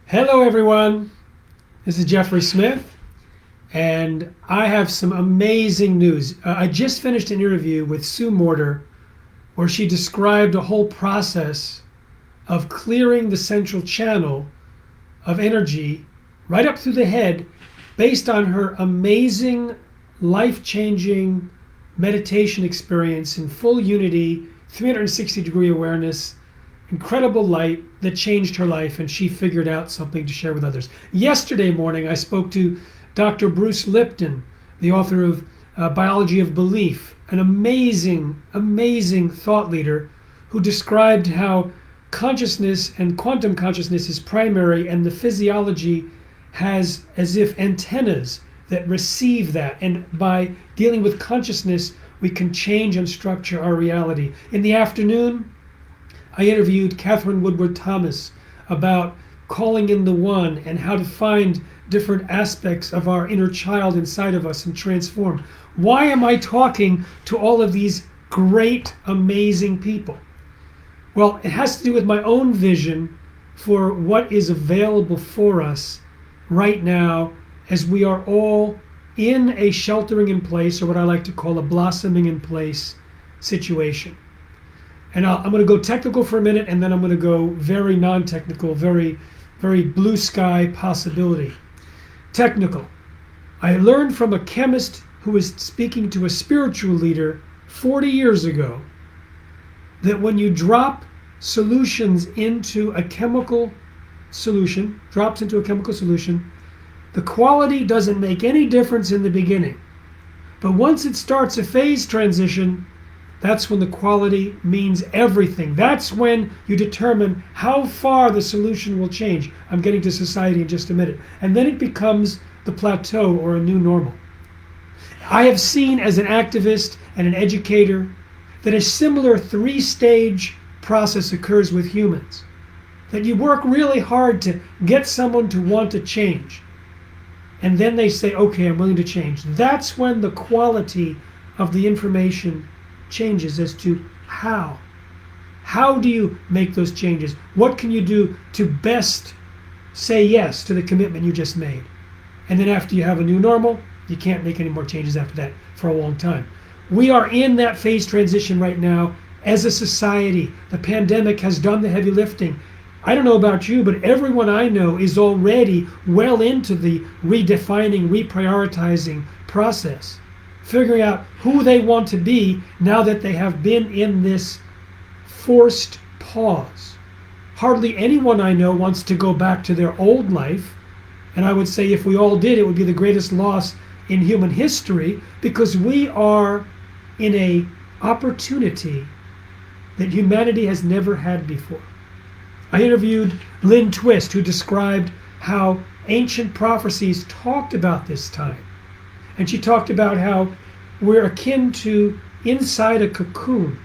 Hello everyone, this is Jeffrey Smith, and I have some amazing news. I just finished an interview with Sue Morter where she described a whole process of clearing the central channel of energy right up through the head based on her amazing, life-changing meditation experience in full unity, 360-degree awareness, incredible light that changed her life, and she figured out something to share with others. Yesterday morning, I spoke to Dr. Bruce Lipton, the author of Biology of Belief, an amazing, amazing thought leader who described how consciousness and quantum consciousness is primary, and the physiology has as if antennas that receive that. And by dealing with consciousness, we can change and structure our reality. In the afternoon, I interviewed Katherine Woodward Thomas about calling in the one and how to find different aspects of our inner child inside of us and transform. Why am I talking to all of these great, amazing people? Well, it has to do with my own vision for what is available for us right now as we are all in a sheltering in place, or what I like to call a blossoming in place situation. And I'm going to go technical for a minute, and then I'm going to go very non-technical, very, very blue sky possibility. Technical. I learned from a chemist who was speaking to a spiritual leader 40 years ago that when you drop solutions into a chemical solution, the quality doesn't make any difference in the beginning. But once it starts a phase transition, that's when the quality means everything. That's when you determine how far the solution will change. I'm getting to society in just a minute. And then it becomes the plateau or a new normal. I have seen as an activist and an educator that a similar three-stage process occurs with humans. That you work really hard to get someone to want to change. And then they say, okay, I'm willing to change. That's when the quality of the information changes as to how. How do you make those changes? What can you do to best say yes to the commitment you just made? And then after you have a new normal, you can't make any more changes after that for a long time. We are in that phase transition right now as a society. The pandemic has done the heavy lifting. I don't know about you, but everyone I know is already well into the redefining, reprioritizing process, figuring out who they want to be now that they have been in this forced pause. Hardly anyone I know wants to go back to their old life, and I would say if we all did, it would be the greatest loss in human history, because we are in a opportunity that humanity has never had before. I interviewed Lynne Twist, who described how ancient prophecies talked about this time. And she talked about how we're akin to inside a cocoon.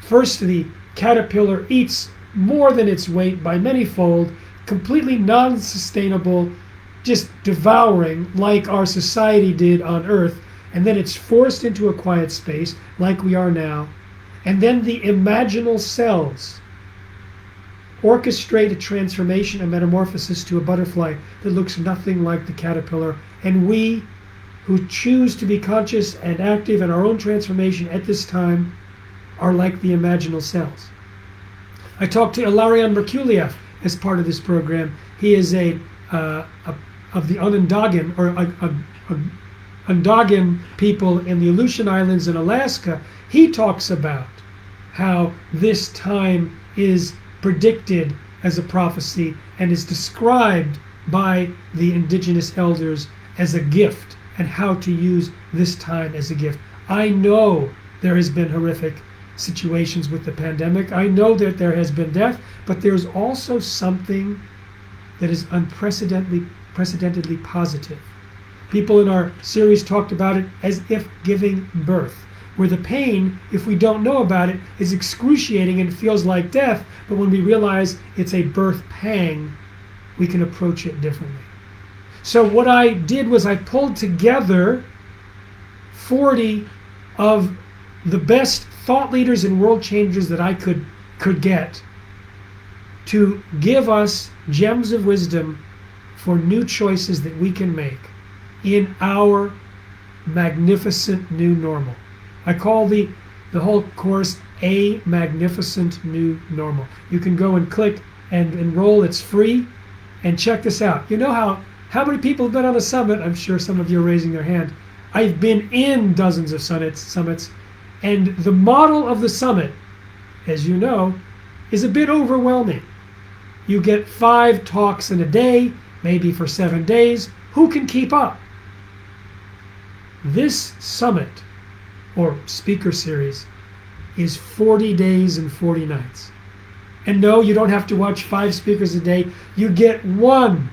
First, the caterpillar eats more than its weight by manyfold, completely non-sustainable, just devouring like our society did on Earth. And then it's forced into a quiet space like we are now. And then the imaginal cells orchestrate a transformation, a metamorphosis to a butterfly that looks nothing like the caterpillar. And we who choose to be conscious and active in our own transformation at this time are like the imaginal cells. I talked to Ilarion Merculieff as part of this program. He is of the Onondagan, or Onondagan people in the Aleutian Islands in Alaska. He talks about how this time is predicted as a prophecy and is described by the indigenous elders as a gift, and how to use this time as a gift. I know there has been horrific situations with the pandemic. I know that there has been death, but there's also something that is unprecedentedly positive. People in our series talked about it as if giving birth, where the pain, if we don't know about it, is excruciating and feels like death, but when we realize it's a birth pang, we can approach it differently. So what I did was I pulled together 40 of the best thought leaders and world changers that I could get to give us gems of wisdom for new choices that we can make in our magnificent new normal. I call the whole course A Magnificent New Normal. You can go and click and enroll. It's free. And check this out. You know how many people have been on a summit? I'm sure some of you are raising their hand. I've been in dozens of summits, and the model of the summit, as you know, is a bit overwhelming. You get 5 talks in a day, maybe for 7 days. Who can keep up? This summit, or speaker series, is 40 days and 40 nights. And no, you don't have to watch 5 speakers a day. You get one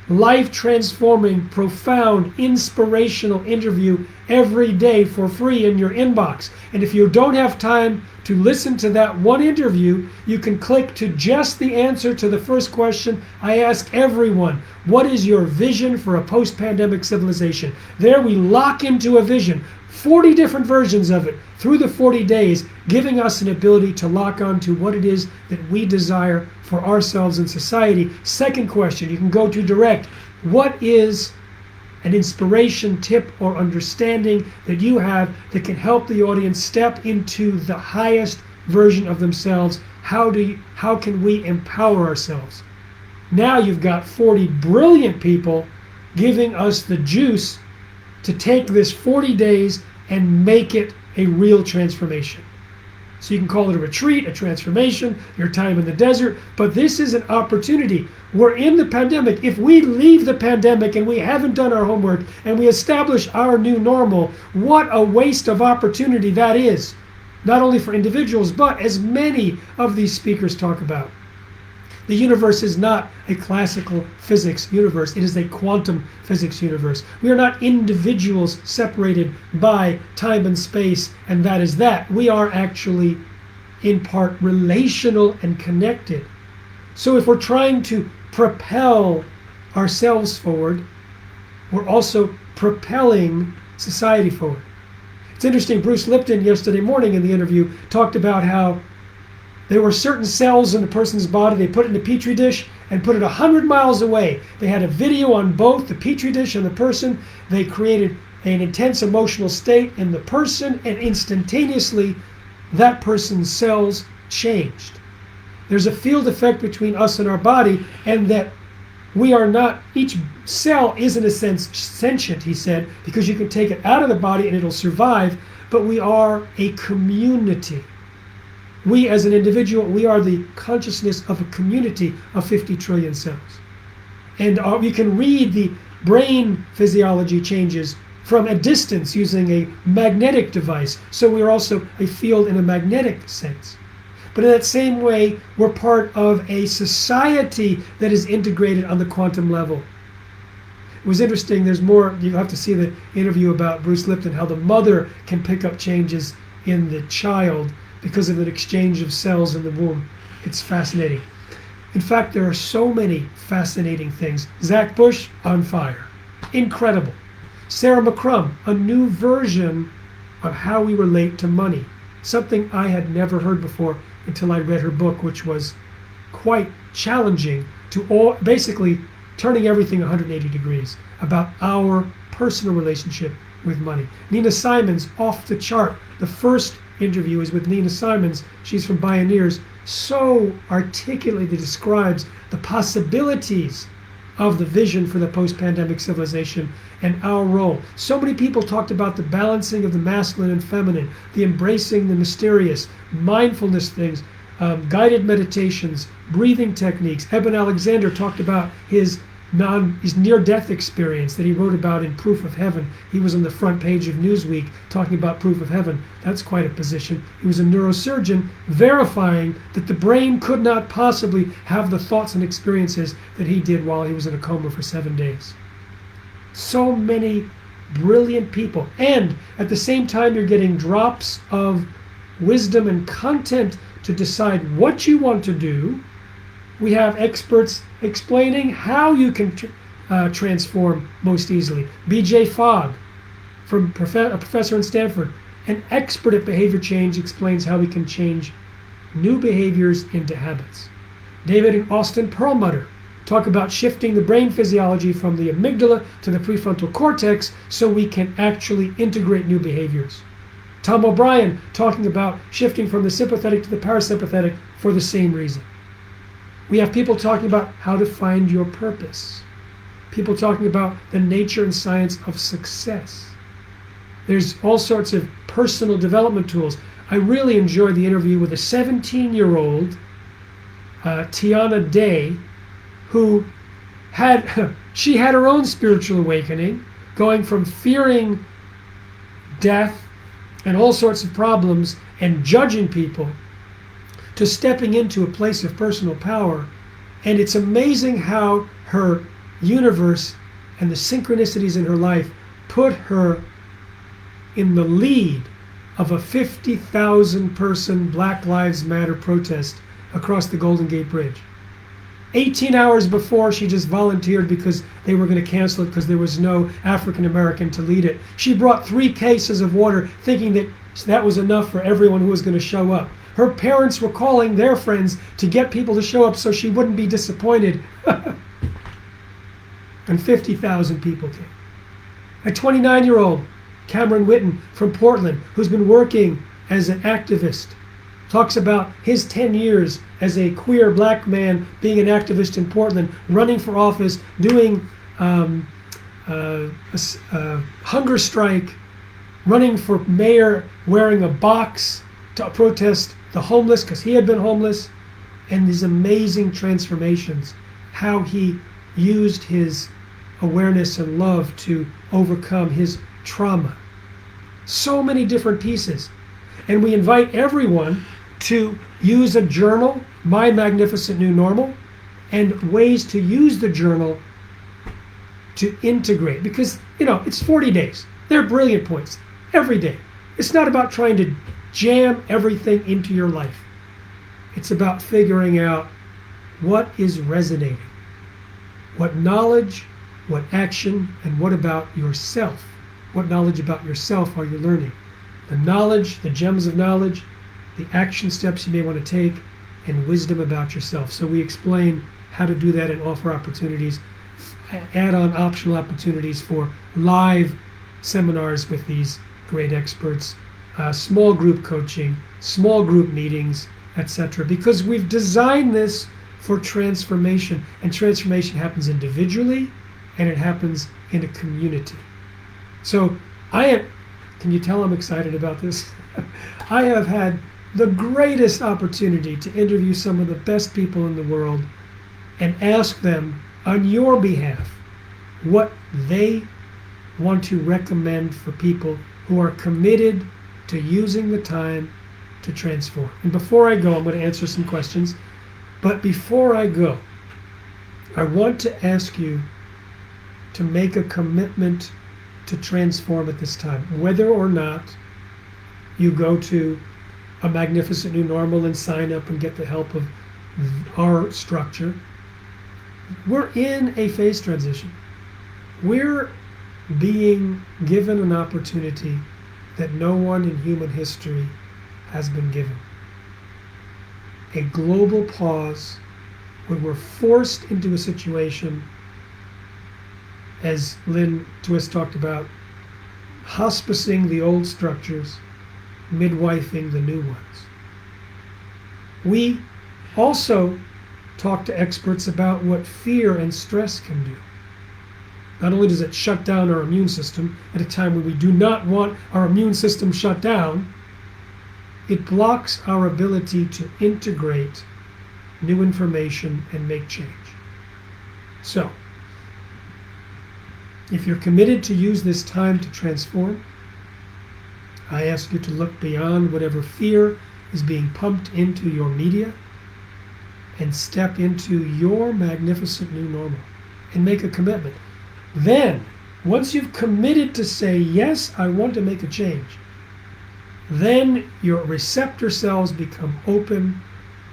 life-transforming, profound, inspirational interview every day for free in your inbox. And if you don't have time to listen to that one interview, you can click to just the answer to the first question I ask everyone. What is your vision for a post-pandemic civilization? There we lock into a vision, 40 different versions of it through the 40 days, giving us an ability to lock on to what it is that we desire for ourselves and society. Second question, you can go to direct. What is an inspiration, tip, or understanding that you have that can help the audience step into the highest version of themselves? How can we empower ourselves? Now you've got 40 brilliant people giving us the juice to take this 40 days and make it a real transformation. So you can call it a retreat, a transformation, your time in the desert, but this is an opportunity. We're in the pandemic. If we leave the pandemic and we haven't done our homework and we establish our new normal, what a waste of opportunity that is. Not only for individuals, but as many of these speakers talk about. The universe is not a classical physics universe. It is a quantum physics universe. We are not individuals separated by time and space, and that is that. We are actually, in part, relational and connected. So if we're trying to propel ourselves forward, we're also propelling society forward. It's interesting, Bruce Lipton yesterday morning in the interview talked about how there were certain cells in a person's body. They put it in a petri dish and put it 100 miles away. They had a video on both the petri dish and the person. They created an intense emotional state in the person, and instantaneously that person's cells changed. There's a field effect between us and our body, and that we are not, each cell is in a sense sentient, he said, because you can take it out of the body and it'll survive, but we are a community. We as an individual, we are the consciousness of a community of 50 trillion cells. And you can read the brain physiology changes from a distance using a magnetic device. So we're also a field in a magnetic sense. But in that same way, we're part of a society that is integrated on the quantum level. It was interesting, there's more, you have to see the interview about Bruce Lipton, how the mother can pick up changes in the child because of an exchange of cells in the womb. It's fascinating. In fact, there are so many fascinating things. Zach Bush, on fire. Incredible. Sara McCrum, a new version of how we relate to money. Something I had never heard before until I read her book, which was quite challenging to basically turning everything 180 degrees about our personal relationship with money. Nina Simons, off the chart. The first interview is with Nina Simons. She's from Bioneers. So articulately describes the possibilities of the vision for the post-pandemic civilization and our role. So many people talked about the balancing of the masculine and feminine, the embracing the mysterious, mindfulness things, guided meditations, breathing techniques. Eben Alexander talked about his near-death experience that he wrote about in Proof of Heaven. He was on the front page of Newsweek talking about Proof of Heaven. That's quite a position. He was a neurosurgeon verifying that the brain could not possibly have the thoughts and experiences that he did while he was in a coma for 7 days. So many brilliant people. And at the same time, you're getting drops of wisdom and content to decide what you want to do. We have experts explaining how you can transform most easily. B.J. Fogg, a professor in Stanford, an expert at behavior change, explains how we can change new behaviors into habits. David and Austin Perlmutter talk about shifting the brain physiology from the amygdala to the prefrontal cortex so we can actually integrate new behaviors. Tom O'Brien talking about shifting from the sympathetic to the parasympathetic for the same reason. We have people talking about how to find your purpose. People talking about the nature and science of success. There's all sorts of personal development tools. I really enjoyed the interview with a 17-year-old, Tiana Day, who had her own spiritual awakening, going from fearing death and all sorts of problems and judging people to stepping into a place of personal power. And it's amazing how her universe and the synchronicities in her life put her in the lead of a 50,000 person Black Lives Matter protest across the Golden Gate Bridge. 18 hours before, she just volunteered because they were going to cancel it because there was no African American to lead it. She brought 3 cases of water thinking that that was enough for everyone who was going to show up. Her parents were calling their friends to get people to show up so she wouldn't be disappointed. And 50,000 people came. A 29-year-old, Cameron Whitten from Portland, who's been working as an activist, talks about his 10 years as a queer black man being an activist in Portland, running for office, doing a hunger strike, running for mayor, wearing a box to protest the homeless because he had been homeless, and these amazing transformations, how he used his awareness and love to overcome his trauma. So many different pieces. And we invite everyone to use a journal, My Magnificent New Normal, and ways to use the journal to integrate. Because, it's 40 days. They're brilliant points every day. It's not about trying to jam everything into your life. It's about figuring out what is resonating, what knowledge, what action, and what about yourself. What knowledge about yourself are you learning? The knowledge, the gems of knowledge, the action steps you may want to take, and wisdom about yourself. So we explain how to do that and offer opportunities, add on optional opportunities for live seminars with these great experts, small group coaching, small group meetings, etc. Because we've designed this for transformation, and transformation happens individually and it happens in a community. So can you tell I'm excited about this? I have had the greatest opportunity to interview some of the best people in the world and ask them on your behalf what they want to recommend for people who are committed to using the time to transform. And before I go, I'm going to answer some questions. But before I go, I want to ask you to make a commitment to transform at this time, whether or not you go to a Magnificent New Normal and sign up and get the help of our structure. We're in a phase transition. We're being given an opportunity that no one in human history has been given. A global pause where we're forced into a situation, as Lynne Twist talked about, hospicing the old structures, midwifing the new ones. We also talk to experts about what fear and stress can do. Not only does it shut down our immune system at a time when we do not want our immune system shut down, it blocks our ability to integrate new information and make change. So, if you're committed to use this time to transform, I ask you to look beyond whatever fear is being pumped into your media and step into your magnificent new normal and make a commitment. Then, once you've committed to say, yes, I want to make a change, then your receptor cells become open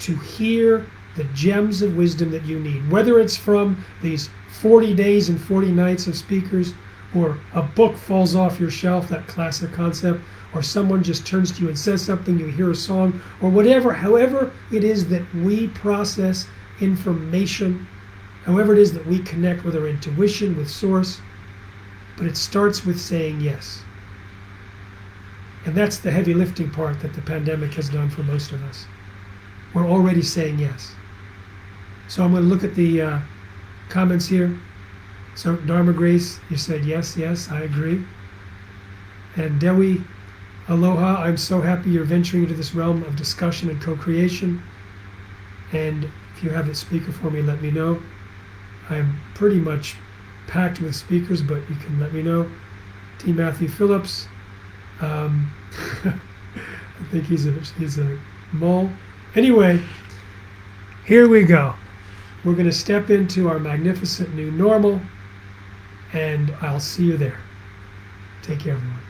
to hear the gems of wisdom that you need, whether it's from these 40 days and 40 nights of speakers, or a book falls off your shelf, that classic concept, or someone just turns to you and says something, you hear a song, or whatever, however it is that we process information, however it is that we connect with our intuition, with source. But it starts with saying yes. And that's the heavy lifting part that the pandemic has done for most of us. We're already saying yes. So I'm going to look at the comments here. So Dharma Grace, you said yes, I agree. And Dewi, aloha, I'm so happy you're venturing into this realm of discussion and co-creation. And if you have a speaker for me, let me know. I'm pretty much packed with speakers, but you can let me know. T. Matthew Phillips, I think he's a mole. Anyway, here we go. We're going to step into our magnificent new normal, and I'll see you there. Take care, everyone.